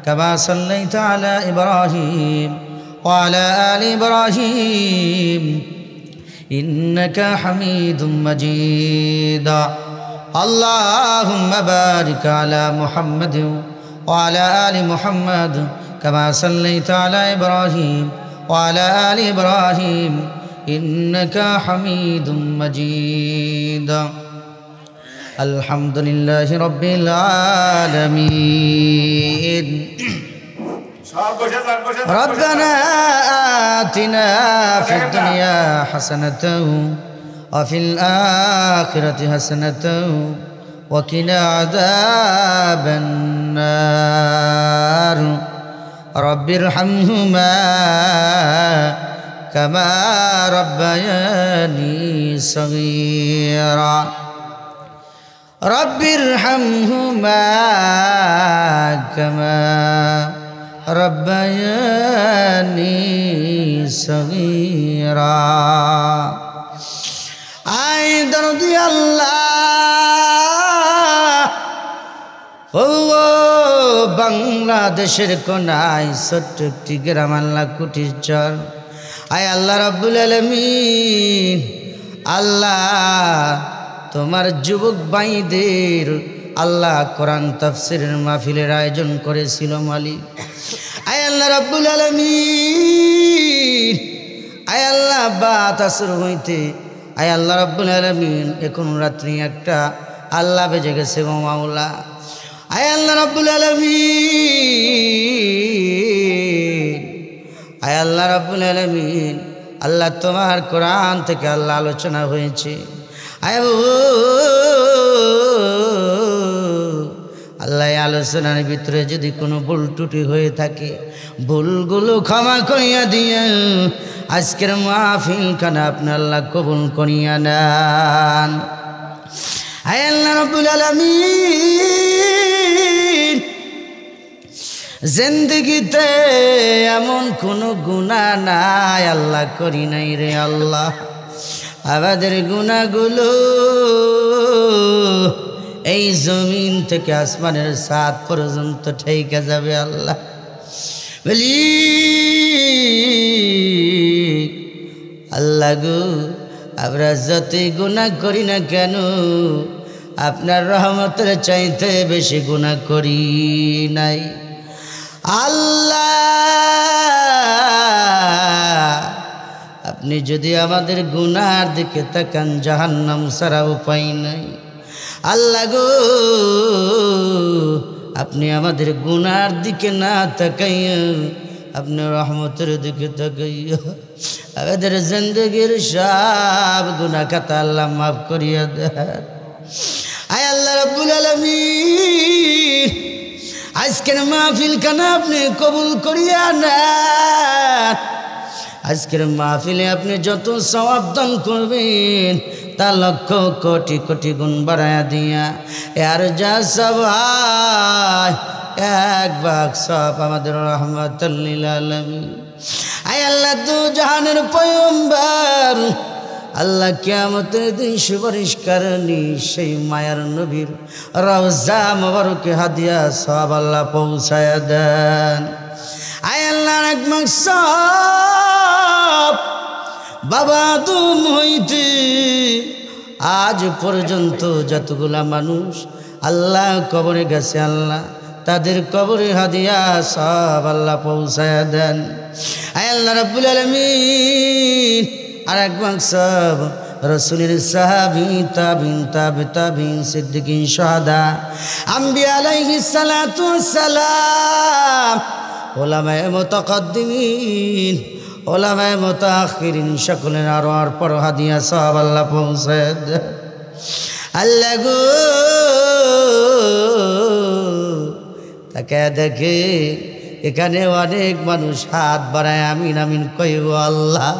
কামা সাল্লাইতা আলা ইব্রাহিম ওয়া আলা আলি ইব্রাহিম ইন্নাকা হামিদুম মাজিদ। আল্লাহুম্মা বারিক আলা মুহাম্মাদিন ওয়া আলা আলি মুহাম্মাদ কামা সাল্লাইতা আলা ইব্রাহিম ওয়া আলা আলি ইব্রাহিম ইন্নাকা হামিদুম মাজিদ। আলহামদুলিল্লাহি রাব্বিল আলামিন। রব্বানা আতিনা ফিদ দুনিয়া হাসানাতাও ওয়া ফিল আখিরাতি হাসানাতাও ওয়া কিনা আযাবান নার। রব্বিরহামহুমা কামা রব্বায়ানি সগীরা। রব্বিরহামহুমা কামা রব্বায়ানি সগীরা। আয় দরদি আল্লাহ, ও বাংলাদেশের কোনায় ছোট্ট একটি গ্রাম আল্লাহ কুটির চর। আয় আল্লাহ রাব্বুল আলামিন, আল্লাহ তোমার যুবক ভাইদের আল্লাহ কোরআন তাফসীরের মাহফিলের আয়োজন করেছিল মালিক। আয় আল্লাহ রাব্বুল আলামিন, আয় আল্লাহ বাত আসর হইতে আয় আল্লাহ রাব্বুল আলামিন এখন রাত্রি একটা আল্লাহ বেজে গেছে গো মাওলা। আয় আল্লাহ রাব্বুল আলামিন, আয় আল্লাহ রাব্বুল আলামিন, আল্লাহ তোমার কোরআন থেকে আল্লাহ আলোচনা হয়েছে। আয় আল্লাহ আলোচনার ভিতরে যদি কোনো ভুল ত্রুটি হয়ে থাকে ভুলগুলো ক্ষমা করিয়া দিয়া আজকের মাহফিল খানা আপনি আল্লাহ কবুল করিয়া নেন। আয় আল্লাহ রাব্বুল আলামিন, জিন্দেগিতে এমন কোনো গুনাহ নাই আল্লাহ করি নাই রে আল্লাহ। আমাদের গুনাহগুলো এই জমিন থেকে আসমানের ছাদ পর্যন্ত ঠেকে যাবে আল্লাহ। বলি আল্লাহ গো, আমরা যতই গুনাহ করি না কেন আপনার রহমতের চাইতে বেশি গুনাহ করি নাই আল্লাহ। আপনি যদি আমাদের গুনার দিকে তাকান জাহান্নাম ছাড়া উপায় নাই আল্লাহ গো। আপনি আমাদের গুনার দিকে না তাকাইয়া আপনি রহমতের দিকে তাকাইয়া আমাদের জিন্দেগির সব গুনাহ খাতা আল্লাহ মাফ করিয়া দেন। আয় আল্লাহ রাব্বুল আলামিন, আজকের মাহফিল খানা আপনি কবুল করিয়া নেন। আজকের মাহফিলে আপনি যত সওয়াব দান করবেন তা লক্ষ কোটি কোটি গুণ বাড়ায়া দিয়া আর যা সবাই এক ভাগ সব আমাদের রাহমাতুল লিল আলামিন। আয় আল্লাহ দু জাহানের পয়গম্বর আল্লাহ কিয়ামতের দিন সুপারিশকারিণী সেই মায়ার নবীর রওজা মোবারকে হাদিয়া সব আল্লাহ পৌঁছায়া দেন। আয় আল্লাহ এক মাকসাব বাবা তুম হইতে আজ পর্যন্ত যতগুলা মানুষ আল্লাহ কবরে গেছে আল্লাহ তাদের কবরে হাদিয়া সব আল্লাহ পৌঁছায়া দেন। আয় আল্লাহ রাব্বুল আলামিন আর এক মাকসাব রসুলের সাহাবী তাবিন তাবে তাবিন সিদ্দিকিন শাহাদা আম্বিয়া আলাইহিস সালাতু ওয়াসসালাম উলামায়ে মুতাকাদ্দিমিন উলামায়ে মুতাআখিরিন সকলের আরওয়ার পর হাদিয়া সব আল্লাহ পৌঁছায় দেন। আল্লাহ গো তাকে দেখে এখানে অনেক মানুষ হাত বাড়ায় আমিন আমিন কইব আল্লাহ।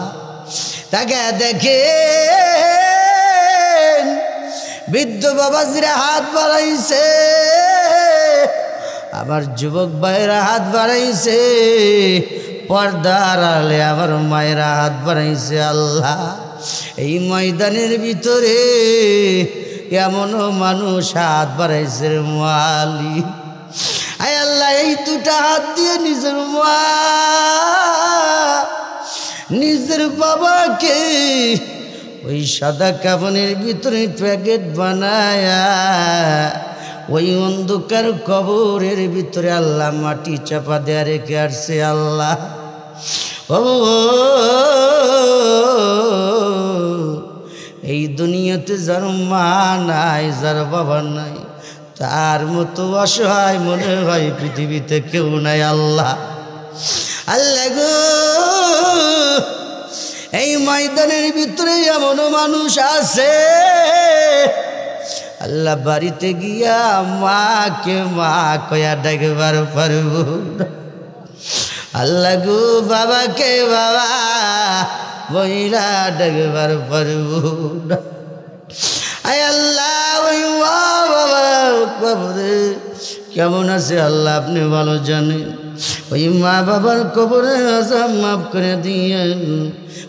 তাকে দেখে বৃদ্ধ বাবাজিরা হাত বাড়াইছে, আমার যুবক ভাইয়েরা হাত বাড়াইছে, পর্দার আড়ালে আমার মায়েরা হাত বাড়াইছে আল্লাহ। এই ময়দানের ভিতরে এমনও মানুষ হাত বাড়াইছে মালি। আয় আল্লাহ এই দুটা হাত দিয়ে নিজের মা নিজের বাবাকে ওই সাদা কাফনের ভিতরে প্যাকেট বানায়া ওই অন্ধকার কবরের ভিতরে আল্লাহ মাটি চাপা দেয়া রেখে আসছে আল্লাহ। ও এই দুনিয়াতে যার মা নাই যার বাবা নাই তার মতো অসহায় মনে হয় পৃথিবীতে কেউ নাই আল্লাহ। আল্লাহ গো এই ময়দানের ভিতরে এমন মানুষ আছে আল্লাহ বাড়িতে গিয়া মাকে মা কয়া ডাকবার পারব আল্লাহ গো বাবাকে বাবা বইরা ডাকবার পারব। আয় আল্লাহ ওই মা বাবা কবরে কেমন আছে আল্লাহ আপনি ভালো জানেন। ওই মা বাবার কবরে আযাব মাফ করে দিয়েন,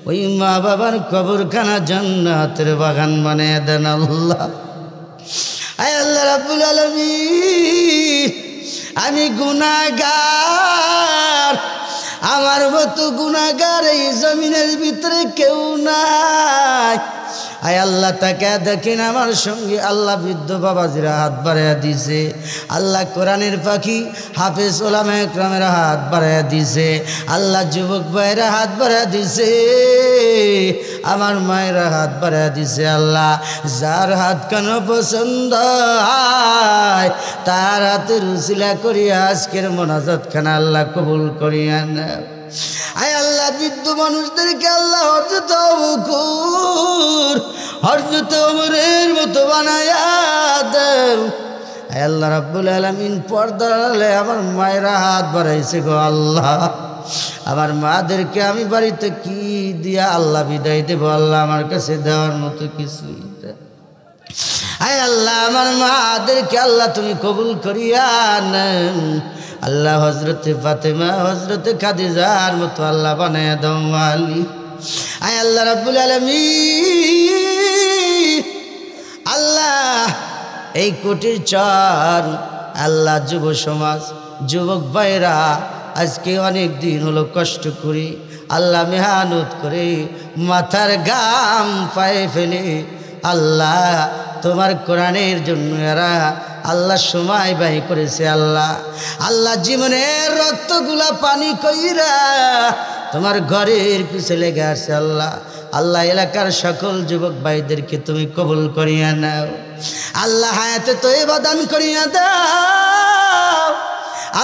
ওই মা বাবার কবরখানা জান্নাতের বাগান বানিয়ে দেন আল্লাহ। আয় আল্লাহ রাব্বুল আলামিন আমি গুনাহগার, আমার মতো গুনাহগার এই জমিনের ভিতরে কেউ নাই। আয় আল্লাহ তাকে দেখেন আমার সঙ্গে আল্লাহ বৃদ্ধ বাবাজিরা হাত বাড়াইয়া দিছে, আল্লাহ কোরআনের পাখি হাফেজ ওলামায়ে ইকরামের হাত বাড়াইয়া দিছে, আল্লাহ যুবক ভাইয়েরা হাত বাড়াইয়া দিছে, আমার মায়েরা হাত বাড়াইয়া দিছে। আল্লাহ যার হাত কেন পছন্দ হয় তার হাতের উসিলা করিয়া আজকের মোনাজাত খানা আল্লাহ কবুল করিয়া নাও। আয় আল্লাহ বৃদ্ধ মানুষদেরকে আল্লাহ হযরত আবুবকর হযরত ওমরের মতো বানায়া দাও। আয় আল্লাহ রাব্বুল আলামিন পর্দার আড়ালে আমার মায়েরা হাত বাড়াইছে গো আল্লাহ, আমার মাদেরকে আমি বাড়িতে কি দিয়া আল্লাহ বিদায় দেব আল্লাহ আমার কাছে দেওয়ার মতো কিছুই না। আয় আল্লাহ আমার মাদেরকে আল্লাহ তুমি কবুল করিয়া নেন আল্লাহ। হযরতে ফাতেমা হযরতে খাদিজার মতো আল্লাহ বানায়া দাও মালি। আয় আল্লাহ রাব্বুল আলামিন আল্লাহ এই কোটির চর আল্লাহ যুব সমাজ যুবক ভাইরা আজকে অনেক দিন হলো কষ্ট করি আল্লাহ মেহনত করে মাথার গাম পায়ে ফেলে আল্লাহ তোমার কোরআনের জন্য এরা আল্লাহ সময় ব্যয় করেছে আল্লাহ। আল্লাহ জীবনের রক্তগুলা পানি কইরা তোমার ঘরের পিছে লেগে আসছে আল্লাহ। আল্লাহ এলাকার সকল যুবক ভাইদেরকে তুমি কবুল করিয়া নাও আল্লাহ, হায়াতে তয়্যিবা দান করিয়া দাও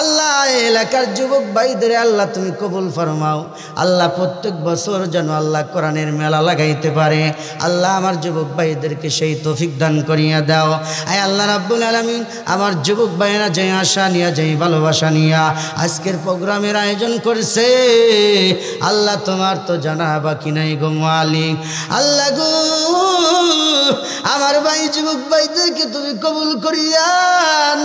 আল্লাহ। এলাকার যুবক ভাইদের আল্লাহ তুমি কবুল ফরমাও আল্লাহ। প্রত্যেক বছর যেন আল্লাহ কোরআনের মেলা লাগাইতে পারে আল্লাহ, আমার যুবক ভাইদেরকে সেই তৌফিক দান করিয়া দাও। আয় আল্লাহ রাব্বুল আলামিন আমার যুবক ভাইয়েরা যে আশা নিয়া যে ভালোবাসা নিয়া আজকের প্রোগ্রামের আয়োজন করছে আল্লাহ তোমার তো জানা বাকি নাই গো মালিক। আল্লাহ গো আমার ভাই যুবক ভাইদেরকে তুমি কবুল করিয়া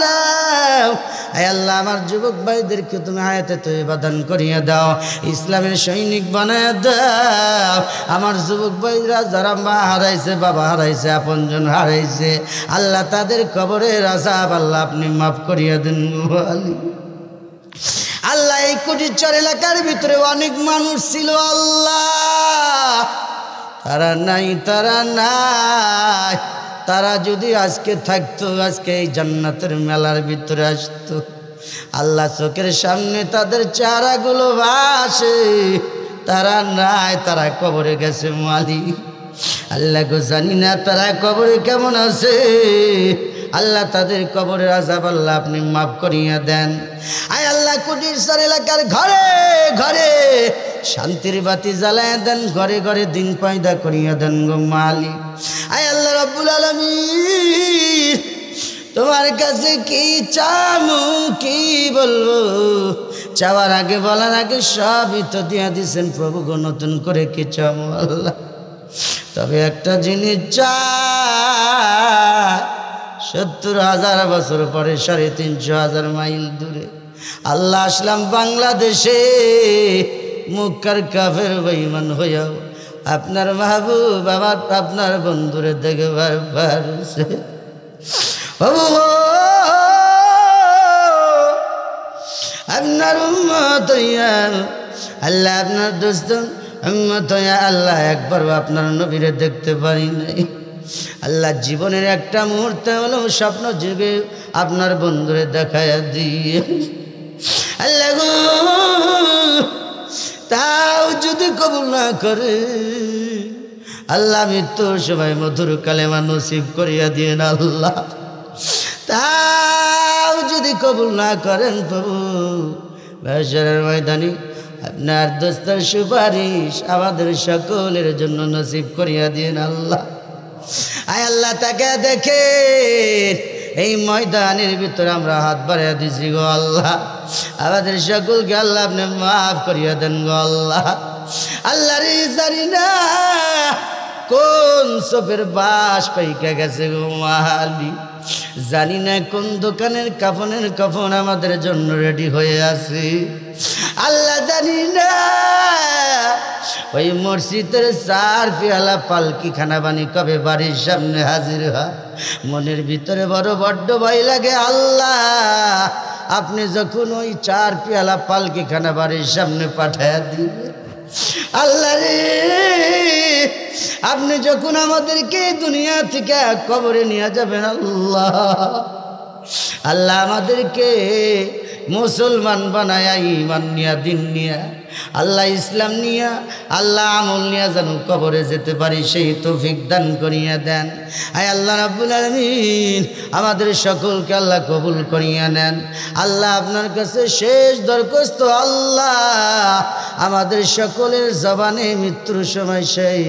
নাও আয় আল্লাহ আমার যুবক ভাইদেরকে তুমি হায়াতে তয়্যিবা দান করিয়ে দাও, ইসলামের সৈনিক বানায় দাও। আমার যুবক ভাইরা যারা মা হারাইছে, বাবা হারাইছে, আপনজন হারাইছে, আল্লাহ তাদের কবরের আযাব আল্লাহ আপনি মাফ করিয়ে দেন আল্লাহ। এই কুটিরচর এলাকার ভিতরে অনেক মানুষ ছিল আল্লাহ, তারা নাই, তারা নাই। তারা যদি আজকে থাকতো, আজকে এই জান্নাতের মেলার ভিতরে আসতো, আল্লাহ চোখের সামনে তাদের চেহারাগুলো ভাসে। তারা নাই, তারা কবরে গেছে মালিক। আল্লাহ গো জানি না তারা কবরে কেমন আছে, আল্লাহ তাদের কবরের আযাব আল্লাহ আপনি মাফ করিয়া দেন। আয় আল্লাহ কুটিরচর এলাকার ঘরে ঘরে শান্তির বাতি জ্বালায় দেন, ঘরে ঘরে দিন পয়দা করিয়া দেন গো মালিক। আয় আল্লাহ রব্বুল আলামিন, তোমার কাছে কি চামু কি বলবো, চাওয়ার আগে বলার আগে সবই তো দিয়া দিছেন প্রভু গো, নতুন করে কি চামু আল্লাহ। তবে একটা জিনিস চাই, ৭০,০০০ বছর পরে ৩৫০,০০০ মাইল দূরে আল্লাহ আসলাম বাংলাদেশে, মুক্কার কাফের বেঈমান হইয়াও আপনার মাহবুব আমার আপনার বন্ধুরে দেখবার পারছে। আপনার উম্মত হইয়া আল্লাহ, আপনার দোস্ত উম্মত হইয়া আল্লাহ একবারও আপনার নবীরে দেখতে পারি নাই আল্লাহ। জীবনের একটা মুহূর্তে হলেও স্বপ্ন যুগে আপনার বন্ধুরে দেখাইয়া দিয়ে আল্লাহ গো, তাও যদি কবুল না করে আল্লাহ মৃত্যুর সময় মধুর কালেমা নসিব করিয়া দিয়েন আল্লাহ। তাও যদি কবুল না করেন প্রভু, বাশারের ময়দানে আপনার দোস্তের সুপারিশ আমাদের সকলের জন্য নসিব করিয়া দিয়েন আল্লাহ। আয় আল্লাহ তাকে দেখে এই ময়দানের ভিতরে আমরা হাত বাড়িয়ে দিছি গো আল্লাহ, আমাদের সকলকে আল্লাহ আপনি মাফ করিয়া দেন গো আল্লাহ। আল্লাহ রে জানি না কোন চোপের বাস পাইকা গেছে গো মালি, জানি না কোন দোকানের কাফনের কাফন আমাদের জন্য রেডি হয়ে আছে আল্লাহ, জানি না ওই মসজিদের 4 পেয়ালা পালকি খানা বানি কবে বাড়ির সামনে হাজির হয়। মনের ভিতরে বড্ড ভয় লাগে আল্লাহ, আপনি যখন ওই 4 পেয়ালা পালকি খানা বাড়ির সামনে পাঠায় দিবেন আল্লাহ রে, আপনি যখন আমাদেরকে দুনিয়া থেকে কবরে নিয়ে যাবেন আল্লাহ, আল্লাহ আমাদেরকে মুসলমান বানায়া ঈমান নিয়া দিন নিয়া আল্লাহ ইসলাম নিয়া আল্লাহ আমল নিয়া যেন কবরে যেতে পারি সেই তৌফিক দান করিয়া দেন। আয় আল্লাহ রাব্বুল আলামিন আমাদের সকলকে আল্লাহ কবুল করিয়া নেন আল্লাহ। আপনার কাছে শেষ দরখাস্ত আল্লাহ, আমাদের সকলের জবানে মৃত্যুর সময় সেই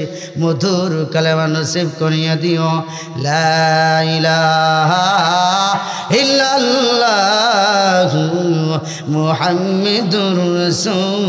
মধুর কালেমা নসিব করিয়া দিও, লা ইলাহা ইল্লাল্লাহু মুহাম্মাদুর রাসূলুল্লাহ।